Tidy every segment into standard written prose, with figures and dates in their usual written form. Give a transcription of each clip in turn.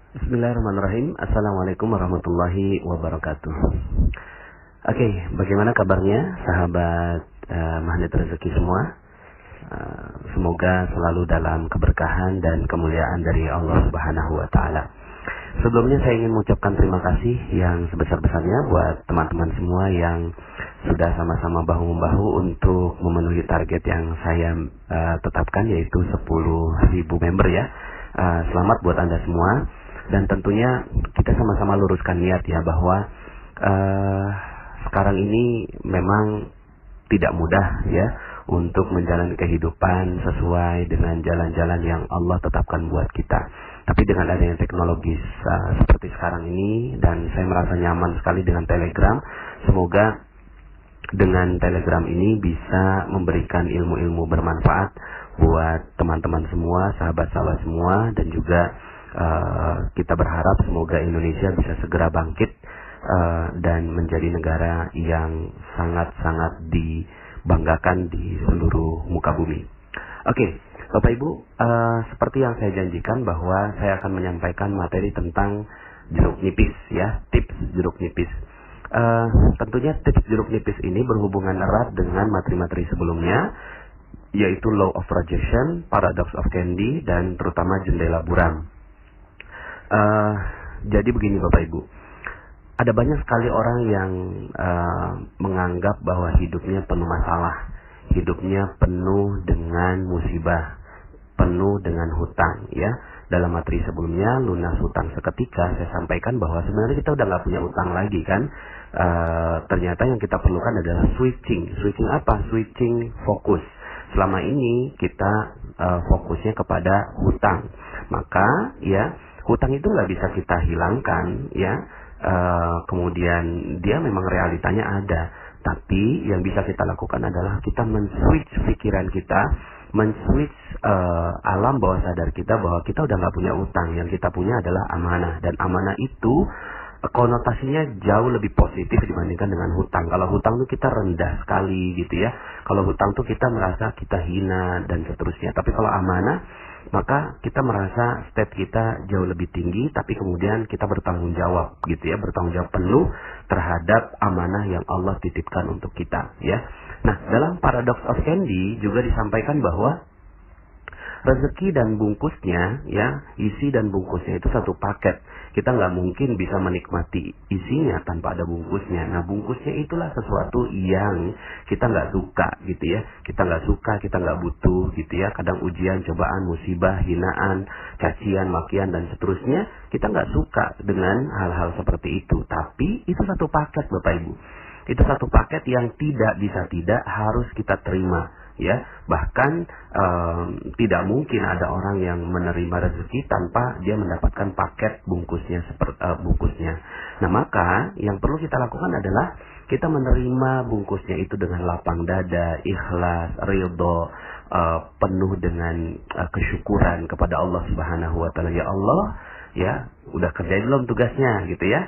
Bismillahirrahmanirrahim. Assalamualaikum warahmatullahi wabarakatuh. Oke, bagaimana kabarnya sahabat Magnet Rezeki semua? Semoga selalu dalam keberkahan dan kemuliaan dari Allah Subhanahu wa taala. Sebelumnya saya ingin mengucapkan terima kasih yang sebesar-besarnya buat teman-teman semua yang sudah sama-sama bahu-membahu untuk memenuhi target yang saya tetapkan, yaitu 10.000 member ya. Selamat buat Anda semua. Dan tentunya kita sama-sama luruskan niat ya, bahwa sekarang ini memang tidak mudah ya untuk menjalani kehidupan sesuai dengan jalan-jalan yang Allah tetapkan buat kita. Tapi dengan adanya teknologi seperti sekarang ini, dan saya merasa nyaman sekali dengan Telegram. Semoga dengan Telegram ini bisa memberikan ilmu-ilmu bermanfaat buat teman-teman semua, sahabat-sahabat semua, dan juga kita berharap semoga Indonesia bisa segera bangkit dan menjadi negara yang sangat-sangat dibanggakan di seluruh muka bumi. Oke, Bapak Ibu, seperti yang saya janjikan bahwa saya akan menyampaikan materi tentang jeruk nipis ya, tips jeruk nipis. Tentunya tips jeruk nipis ini berhubungan erat dengan materi-materi sebelumnya, yaitu Law of Projection, Paradox of Candy, dan terutama jendela buram. Jadi begini Bapak Ibu, ada banyak sekali orang yang menganggap bahwa hidupnya penuh masalah, hidupnya penuh dengan musibah, penuh dengan hutang ya. Dalam materi sebelumnya, lunas hutang seketika, saya sampaikan bahwa sebenarnya kita udah nggak punya utang lagi kan. Ternyata yang kita perlukan adalah switching apa? Switching fokus. Selama ini kita fokusnya kepada hutang, maka ya hutang itu nggak bisa kita hilangkan ya. Kemudian dia memang realitanya ada, tapi yang bisa kita lakukan adalah kita men-switch pikiran kita, men-switch alam bawah sadar kita bahwa kita udah nggak punya utang. Yang kita punya adalah amanah, dan amanah itu konotasinya jauh lebih positif dibandingkan dengan hutang. Kalau hutang tuh kita rendah sekali gitu ya. Kalau hutang tuh kita merasa kita hina dan seterusnya. Tapi kalau amanah, maka kita merasa state kita jauh lebih tinggi, tapi kemudian kita bertanggung jawab gitu ya, bertanggung jawab penuh terhadap amanah yang Allah titipkan untuk kita ya. Nah, dalam Paradox of Candy juga disampaikan bahwa rezeki dan bungkusnya ya, isi dan bungkusnya itu satu paket. Kita nggak mungkin bisa menikmati isinya tanpa ada bungkusnya. Nah, bungkusnya itulah sesuatu yang kita nggak suka gitu ya. Kita nggak suka, kita nggak butuh gitu ya. Kadang ujian, cobaan, musibah, hinaan, cacian, makian, dan seterusnya, kita nggak suka dengan hal-hal seperti itu. Tapi itu satu paket Bapak Ibu. Itu satu paket yang tidak bisa tidak harus kita terima ya. Bahkan tidak mungkin ada orang yang menerima rezeki tanpa dia mendapatkan paket bungkusnya bungkusnya. Nah, maka yang perlu kita lakukan adalah kita menerima bungkusnya itu dengan lapang dada, ikhlas, ridho, penuh dengan kesyukuran kepada Allah Subhanahu wa taala. Ya Allah, ya, udah kerjain belum tugasnya gitu ya.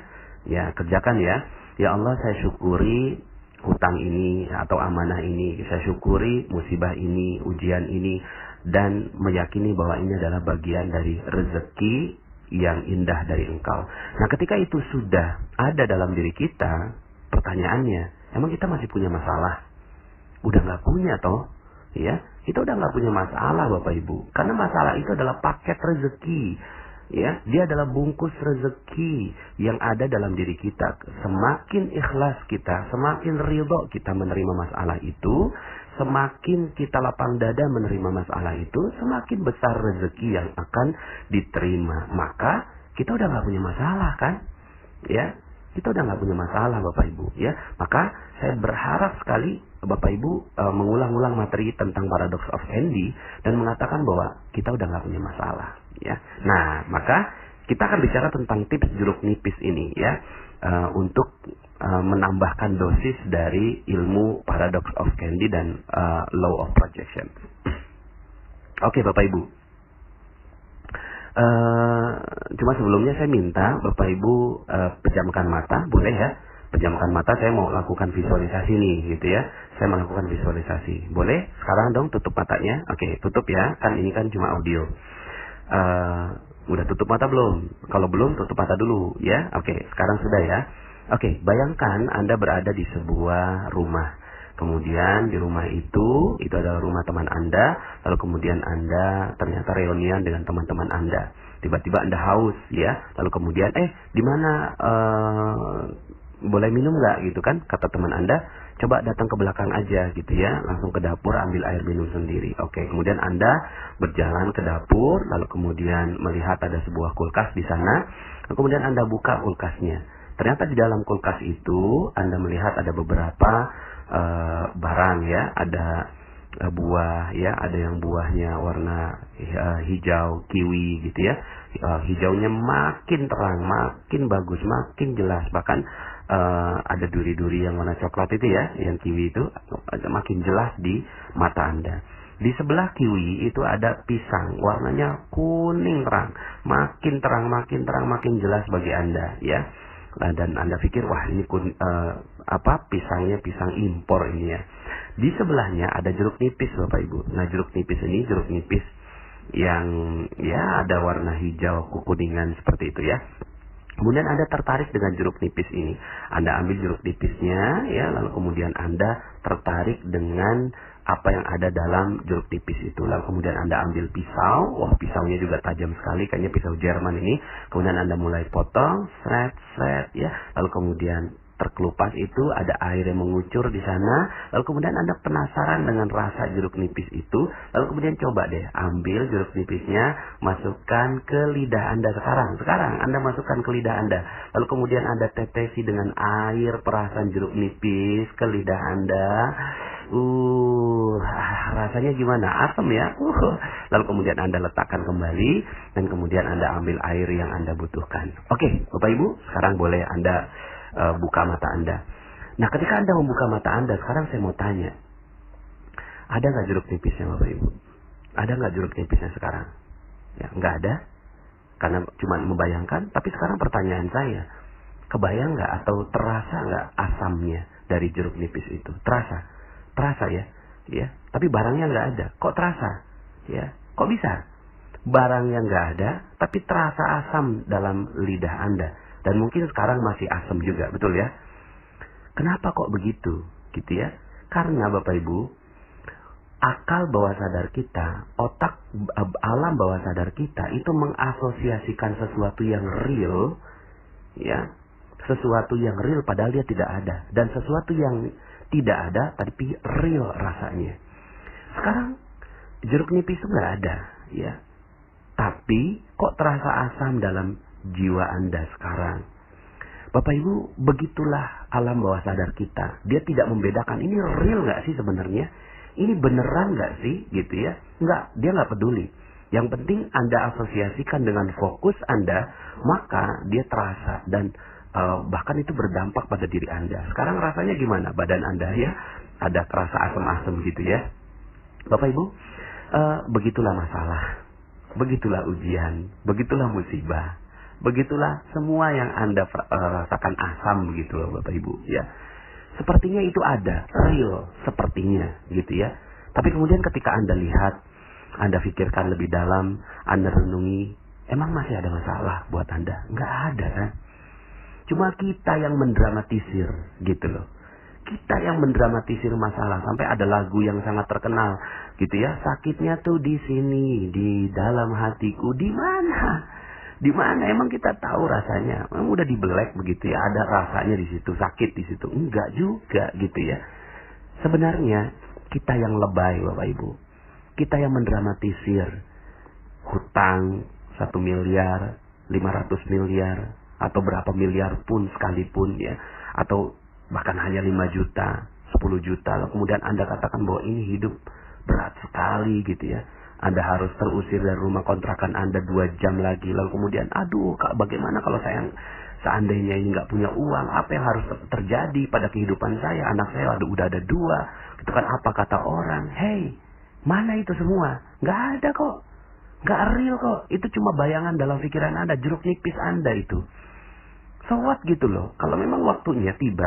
Ya, kerjakan ya. Ya Allah, saya syukuri hutang ini atau amanah ini, saya syukuri musibah ini, ujian ini, dan meyakini bahwa ini adalah bagian dari rezeki yang indah dari Engkau. Nah, ketika itu sudah ada dalam diri kita, pertanyaannya, emang kita masih punya masalah? Udah nggak punya toh? Ya, kita udah nggak punya masalah Bapak Ibu, karena masalah itu adalah paket rezeki. Ya, dia adalah bungkus rezeki yang ada dalam diri kita. Semakin ikhlas kita, semakin ridho kita menerima masalah itu, semakin kita lapang dada menerima masalah itu, semakin besar rezeki yang akan diterima. Maka kita udah nggak punya masalah kan? Ya, kita udah nggak punya masalah Bapak Ibu. Ya, maka saya berharap sekali Bapak Ibu mengulang-ulang materi tentang Paradox of Candy dan mengatakan bahwa kita udah nggak punya masalah. Ya, nah maka kita akan bicara tentang tips jeruk nipis ini ya, untuk menambahkan dosis dari ilmu Paradox of Candy dan Law of Projection. Oke Bapak Ibu, cuma sebelumnya saya minta Bapak Ibu pejamkan mata, boleh ya? Pejamkan mata, saya mau lakukan visualisasi nih gitu ya. Saya melakukan visualisasi. Boleh? Sekarang dong tutup matanya. Oke, tutup ya. Kan ini kan cuma audio. Udah tutup mata belum? Kalau belum, tutup mata dulu ya. Oke, sekarang sudah ya. Oke, bayangkan Anda berada di sebuah rumah. Kemudian di rumah itu adalah rumah teman Anda. Lalu kemudian Anda ternyata reunian dengan teman-teman Anda. Tiba-tiba Anda haus ya. Lalu kemudian, di mana boleh minum nggak gitu kan? Kata teman Anda, coba datang ke belakang aja gitu ya. Langsung ke dapur ambil air minum sendiri. Oke, kemudian Anda berjalan ke dapur. Lalu kemudian melihat ada sebuah kulkas di sana. Lalu kemudian Anda buka kulkasnya. Ternyata di dalam kulkas itu Anda melihat ada beberapa barang ya, ada buah ya, ada yang buahnya warna hijau kiwi gitu ya. Hijaunya makin terang, makin bagus, makin jelas. Bahkan ada duri-duri yang warna coklat itu ya, yang kiwi itu makin jelas di mata Anda. Di sebelah kiwi itu ada pisang, warnanya kuning terang, makin terang, makin terang, makin jelas bagi Anda ya. Dan Anda pikir, wah ini pisangnya pisang impor ini ya. Di sebelahnya ada jeruk nipis Bapak Ibu. Nah, jeruk nipis ini jeruk nipis yang ya ada warna hijau kekuningan seperti itu ya. Kemudian Anda tertarik dengan jeruk nipis ini. Anda ambil jeruk nipisnya ya, lalu kemudian Anda tertarik dengan apa yang ada dalam jeruk nipis itu. Lalu kemudian Anda ambil pisau. Wah, pisaunya juga tajam sekali, kayaknya pisau Jerman ini. Kemudian Anda mulai potong, sret ya. Lalu kemudian terkelupas itu ada air yang mengucur di sana. Lalu kemudian Anda penasaran dengan rasa jeruk nipis itu. Lalu kemudian coba deh ambil jeruk nipisnya, masukkan ke lidah Anda sekarang Anda masukkan ke lidah Anda. Lalu kemudian Anda tetesi dengan air perasan jeruk nipis ke lidah Anda. Rasanya gimana? Asam ya. Lalu kemudian Anda letakkan kembali dan kemudian Anda ambil air yang Anda butuhkan. Oke, Bapak Ibu, sekarang boleh Anda buka mata Anda. Nah, ketika Anda membuka mata Anda, sekarang saya mau tanya, ada nggak jeruk nipisnya Bapak Ibu? Ada nggak jeruk nipisnya sekarang? Ya, nggak ada, karena cuma membayangkan. Tapi sekarang pertanyaan saya, kebayang nggak atau terasa nggak asamnya dari jeruk nipis itu? Terasa ya, ya. Tapi barangnya nggak ada. Kok terasa? Ya, kok bisa? Barangnya nggak ada, tapi terasa asam dalam lidah Anda. Dan mungkin sekarang masih asam juga, betul ya? Kenapa kok begitu? Gitu ya. Karena Bapak Ibu, akal bawah sadar kita, otak alam bawah sadar kita itu mengasosiasikan sesuatu yang real, ya, sesuatu yang real padahal dia tidak ada, dan sesuatu yang tidak ada tapi real rasanya. Sekarang jeruk nipis itu nggak ada, ya, tapi kok terasa asam dalam jiwa Anda sekarang. Bapak Ibu, begitulah alam bawah sadar kita. Dia tidak membedakan ini real nggak sih sebenarnya, ini beneran nggak sih, gitu ya. Nggak, dia nggak peduli. Yang penting Anda asosiasikan dengan fokus Anda, maka dia terasa dan bahkan itu berdampak pada diri Anda. Sekarang rasanya gimana badan Anda ya? Ada terasa asam-asam gitu ya. Bapak Ibu, begitulah masalah, begitulah ujian, begitulah musibah, begitulah semua yang Anda rasakan asam begitu loh Bapak Ibu ya. Sepertinya itu ada, real sepertinya gitu ya. Tapi kemudian ketika Anda lihat, Anda pikirkan lebih dalam, Anda renungi, emang masih ada masalah buat Anda? Nggak ada kan? Cuma kita yang mendramatisir gitu loh. Kita yang mendramatisir masalah. Sampai ada lagu yang sangat terkenal gitu ya. Sakitnya tuh di sini, di dalam hatiku. Di mana? Di mana? Emang kita tahu rasanya? Emang udah dibelek begitu ya. Ada rasanya di situ, sakit di situ. Enggak juga gitu ya. Sebenarnya kita yang lebay Bapak Ibu. Kita yang mendramatisir hutang 1 miliar, 500 miliar, atau berapa miliar pun sekalipun ya, atau bahkan hanya 5 juta, 10 juta, lalu kemudian Anda katakan bahwa ini hidup berat sekali gitu ya. Anda harus terusir dari rumah kontrakan Anda 2 jam lagi, lalu kemudian aduh Kak, bagaimana kalau saya seandainya ini nggak punya uang, apa yang harus terjadi pada kehidupan saya? Anak saya udah ada 2, itu kan apa kata orang? Hey, mana itu semua? Nggak ada kok, nggak real kok, itu cuma bayangan dalam pikiran Anda, jeruk nipis Anda itu. So what gitu loh. Kalau memang waktunya tiba,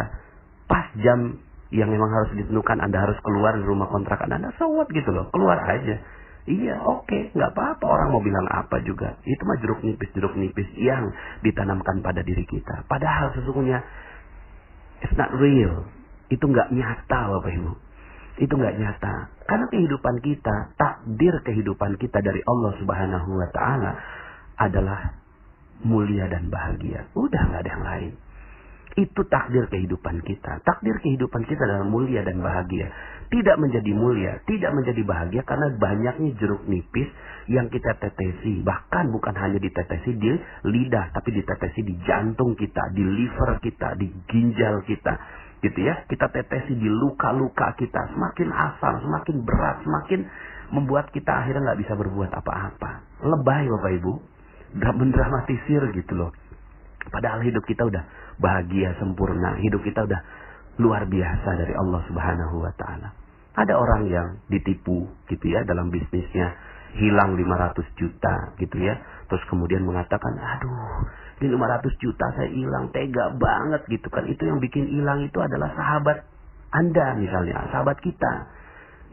pas jam yang memang harus ditentukan Anda harus keluar dari rumah kontrakan Anda, so what gitu loh. Keluar aja. Iya, oke, nggak apa-apa. Orang mau bilang apa juga. Itu mah jeruk nipis yang ditanamkan pada diri kita. Padahal sesungguhnya it's not real. Itu nggak nyata, Bapak Ibu. Itu nggak nyata. Karena kehidupan kita, takdir kehidupan kita dari Allah Subhanahu wa Ta'ala adalah mulia dan bahagia. Udah nggak ada yang lain. Itu takdir kehidupan kita. Takdir kehidupan kita adalah mulia dan bahagia. Tidak menjadi mulia, tidak menjadi bahagia karena banyaknya jeruk nipis yang kita tetesi. Bahkan bukan hanya ditetesi di lidah, tapi ditetesi di jantung kita, di liver kita, di ginjal kita. Gitu ya, kita tetesi di luka-luka kita. Semakin asam, semakin berat, semakin membuat kita akhirnya nggak bisa berbuat apa-apa. Lebay Bapak Ibu. Mendramatisir gitu loh. Padahal hidup kita udah bahagia, sempurna. Hidup kita udah luar biasa dari Allah Subhanahu wa Ta'ala. Ada orang yang ditipu gitu ya dalam bisnisnya, hilang 500 juta gitu ya. Terus kemudian mengatakan, aduh, ini 500 juta saya hilang, tega banget gitu kan. Itu yang bikin hilang itu adalah sahabat Anda misalnya, sahabat kita.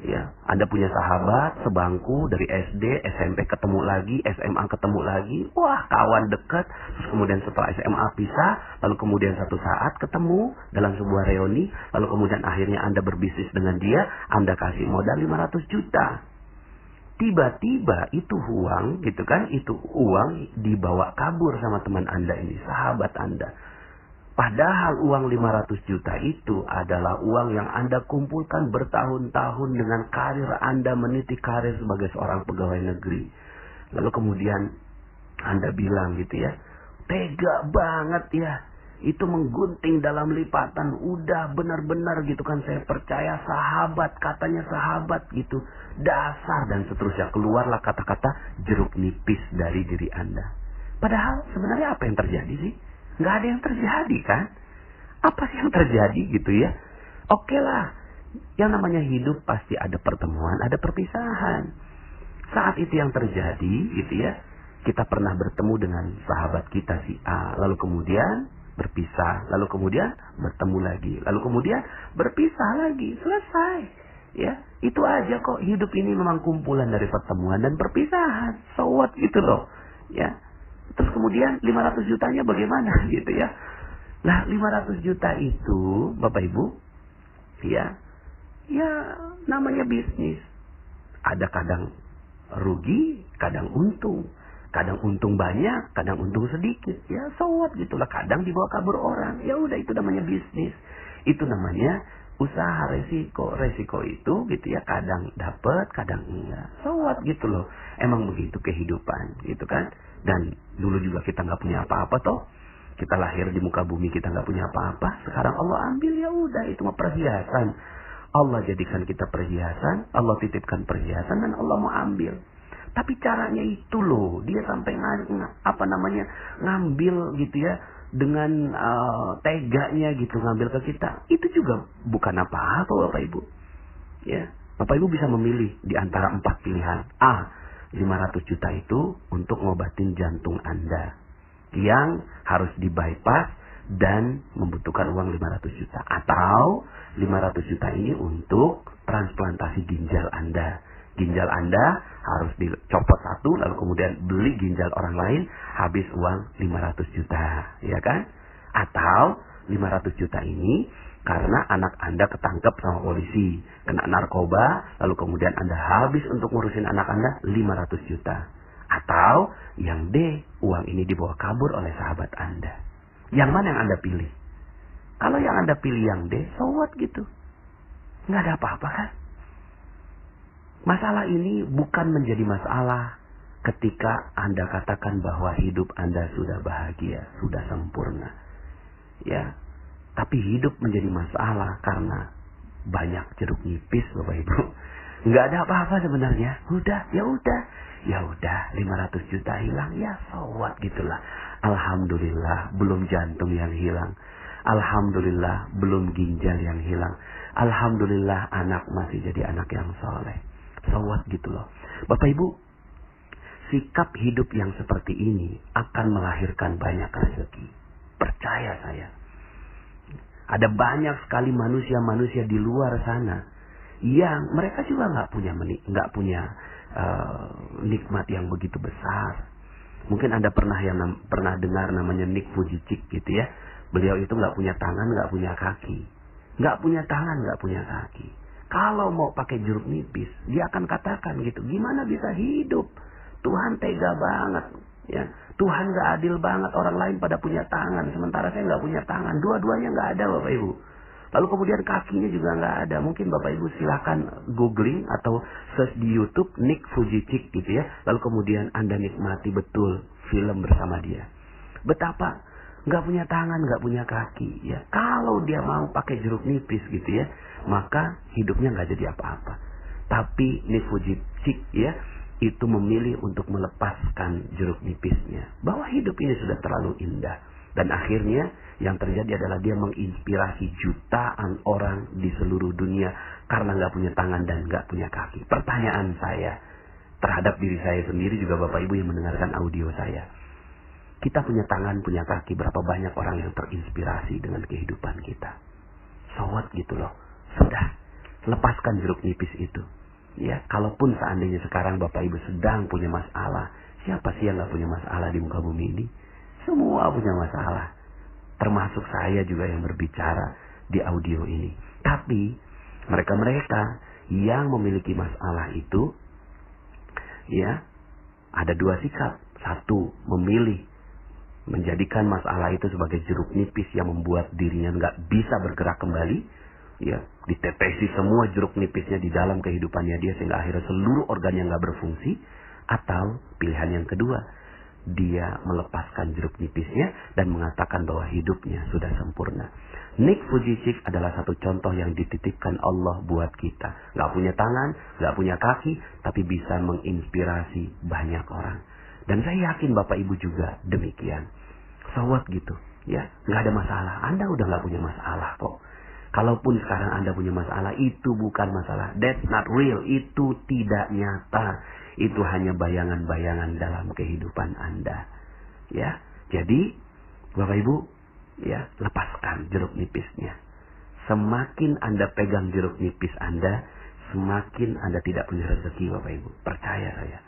Ya, Anda punya sahabat sebangku dari SD, SMP ketemu lagi, SMA ketemu lagi. Wah, kawan dekat. Terus kemudian setelah SMA pisah, lalu kemudian satu saat ketemu dalam sebuah reuni, lalu kemudian akhirnya Anda berbisnis dengan dia, Anda kasih modal 500 juta. Tiba-tiba itu uang, gitu kan, itu uang dibawa kabur sama teman Anda ini, sahabat Anda. Padahal uang 500 juta itu adalah uang yang Anda kumpulkan bertahun-tahun dengan karir Anda, meniti karir sebagai seorang pegawai negeri. Lalu kemudian Anda bilang gitu ya, tega banget ya, itu menggunting dalam lipatan, udah benar-benar gitu kan, saya percaya sahabat, katanya sahabat gitu, dasar dan seterusnya. Keluarlah kata-kata jeruk nipis dari diri Anda. Padahal sebenarnya apa yang terjadi sih? Nggak ada yang terjadi kan? Apa sih yang terjadi gitu ya? Oke lah, yang namanya hidup pasti ada pertemuan, ada perpisahan. Saat itu yang terjadi gitu ya, kita pernah bertemu dengan sahabat kita si A, lalu kemudian berpisah, lalu kemudian bertemu lagi, lalu kemudian berpisah lagi, selesai. Ya, itu aja kok. Hidup ini memang kumpulan dari pertemuan dan perpisahan. So what gitu loh. Ya. Terus kemudian 500 jutanya bagaimana gitu ya. Nah 500 juta itu Bapak Ibu, ya namanya bisnis. Ada kadang rugi, kadang untung. Kadang untung banyak, kadang untung sedikit. Ya so what gitulah. Kadang dibawa kabur orang. Ya udah, itu namanya bisnis. Itu namanya usaha resiko. Resiko itu gitu ya, kadang dapat, kadang enggak. So what gitu loh. Emang begitu kehidupan gitu kan. Dan dulu juga kita nggak punya apa-apa toh. Kita lahir di muka bumi, kita nggak punya apa-apa. Sekarang Allah ambil, ya udah, itu mah perhiasan. Allah jadikan kita perhiasan, Allah titipkan perhiasan dan Allah mau ambil. Tapi caranya itu loh, dia sampai ngambil gitu ya, dengan teganya gitu ngambil ke kita. Itu juga bukan apa-apa Bapak Ibu. Ya, Bapak Ibu bisa memilih di antara 4 pilihan. A, 500 juta itu untuk ngobatin jantung Anda yang harus di bypass dan membutuhkan uang 500 juta. Atau 500 juta ini untuk transplantasi ginjal Anda. Ginjal Anda harus dicopot satu, lalu kemudian beli ginjal orang lain, habis uang 500 juta. Ya kan? Atau 500 juta ini karena anak Anda ketangkep sama polisi, kena narkoba, lalu kemudian Anda habis untuk ngurusin anak Anda 500 juta. Atau yang D, uang ini dibawa kabur oleh sahabat Anda. Yang mana yang Anda pilih? Kalau yang Anda pilih yang D, so what gitu. Nggak ada apa-apa kan? Masalah ini bukan menjadi masalah ketika Anda katakan bahwa hidup Anda sudah bahagia, sudah sempurna. Ya. Tapi hidup menjadi masalah karena banyak jeruk nipis Bapak Ibu. Nggak ada apa-apa sebenarnya. Ya udah 500 juta hilang, ya so what gitulah. Alhamdulillah belum jantung yang hilang. Alhamdulillah belum ginjal yang hilang. Alhamdulillah anak masih jadi anak yang soleh. So what gitu loh. Bapak Ibu, sikap hidup yang seperti ini akan melahirkan banyak rezeki. Percaya saya. Ada banyak sekali manusia-manusia di luar sana yang mereka juga nggak punya nikmat yang begitu besar. Mungkin Anda pernah dengar namanya Nick Vujicic gitu ya. Beliau itu nggak punya tangan, nggak punya kaki. Nggak punya tangan, nggak punya kaki. Kalau mau pakai jeruk nipis, dia akan katakan gitu, gimana bisa hidup? Tuhan tega banget. Ya, Tuhan nggak adil banget. Orang lain pada punya tangan, sementara saya nggak punya tangan. Dua-duanya nggak ada, Bapak Ibu. Lalu kemudian kakinya juga nggak ada. Mungkin Bapak Ibu silakan googling atau search di YouTube Nick Vujicic gitu ya. Lalu kemudian Anda nikmati betul film bersama dia. Betapa nggak punya tangan, nggak punya kaki. Ya, kalau dia mau pakai jeruk nipis gitu ya, maka hidupnya nggak jadi apa-apa. Tapi Nick Vujicic ya, itu memilih untuk melepaskan jeruk nipisnya. Bahwa hidup ini sudah terlalu indah. Dan akhirnya yang terjadi adalah dia menginspirasi jutaan orang di seluruh dunia karena nggak punya tangan dan nggak punya kaki. Pertanyaan saya terhadap diri saya sendiri juga Bapak Ibu yang mendengarkan audio saya. Kita punya tangan, punya kaki, berapa banyak orang yang terinspirasi dengan kehidupan kita. So what gitu loh. Sudah, lepaskan jeruk nipis itu. Ya, kalaupun seandainya sekarang Bapak Ibu sedang punya masalah, siapa sih yang nggak punya masalah di muka bumi ini? Semua punya masalah. Termasuk saya juga yang berbicara di audio ini. Tapi mereka-mereka yang memiliki masalah itu, ya, ada dua sikap. Satu, memilih menjadikan masalah itu sebagai jeruk nipis yang membuat dirinya nggak bisa bergerak kembali, ya, ditetesi semua jeruk nipisnya di dalam kehidupannya dia sehingga akhirnya seluruh organnya nggak berfungsi. Atau pilihan yang kedua, dia melepaskan jeruk nipisnya dan mengatakan bahwa hidupnya sudah sempurna. Nick Vujicic adalah satu contoh yang dititipkan Allah buat kita. Nggak punya tangan, nggak punya kaki, tapi bisa menginspirasi banyak orang. Dan saya yakin Bapak Ibu juga demikian. So what gitu, ya, nggak ada masalah. Anda udah nggak punya masalah kok. Kalaupun sekarang Anda punya masalah, itu bukan masalah. That's not real. Itu tidak nyata. Itu hanya bayangan-bayangan dalam kehidupan Anda. Ya, jadi Bapak Ibu, ya, lepaskan jeruk nipisnya. Semakin Anda pegang jeruk nipis Anda, semakin Anda tidak punya rezeki, Bapak Ibu. Percaya saya.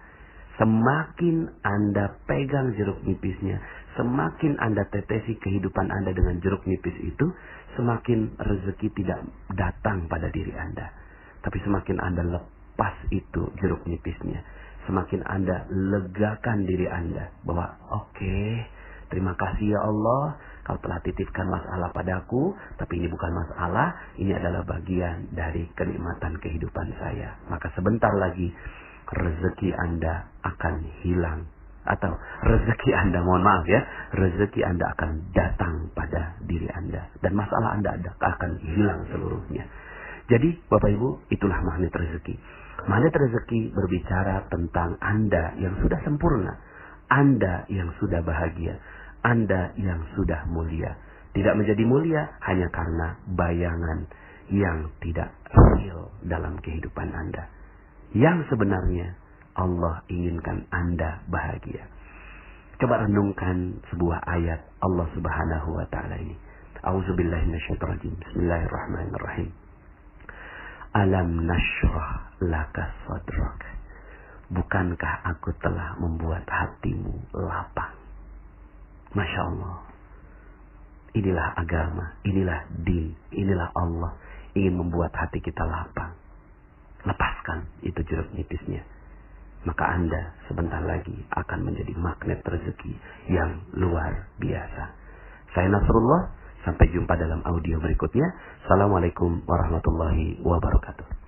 Semakin Anda pegang jeruk nipisnya, semakin Anda tetesi kehidupan Anda dengan jeruk nipis itu, semakin rezeki tidak datang pada diri Anda. Tapi semakin Anda lepas itu jeruk nipisnya, semakin Anda legakan diri Anda bahwa oke, terima kasih ya Allah, Kau telah titipkan masalah padaku, tapi ini bukan masalah, ini adalah bagian dari kenikmatan kehidupan saya. Maka sebentar lagi rezeki Anda akan hilang. Atau rezeki Anda, mohon maaf ya, rezeki Anda akan datang pada diri Anda. Dan masalah Anda akan hilang seluruhnya. Jadi Bapak Ibu, itulah magnet rezeki. Magnet rezeki berbicara tentang Anda yang sudah sempurna. Anda yang sudah bahagia. Anda yang sudah mulia. Tidak menjadi mulia hanya karena bayangan yang tidak real dalam kehidupan Anda. Yang sebenarnya Allah inginkan Anda bahagia. Coba renungkan sebuah ayat Allah Subhanahu wa taala ini. A'udzubillahi minasyaitonir rajim. Bismillahirrahmanirrahim. Alam nashrah laka sadrak. Bukankah aku telah membuat hatimu lapang? Masya Allah. Inilah agama, inilah din, inilah Allah ingin membuat hati kita lapang. Lepaskan itu jeruk nipisnya. Maka Anda sebentar lagi akan menjadi magnet rezeki yang luar biasa. Saya Nasrullah, sampai jumpa dalam audio berikutnya. Assalamualaikum warahmatullahi wabarakatuh.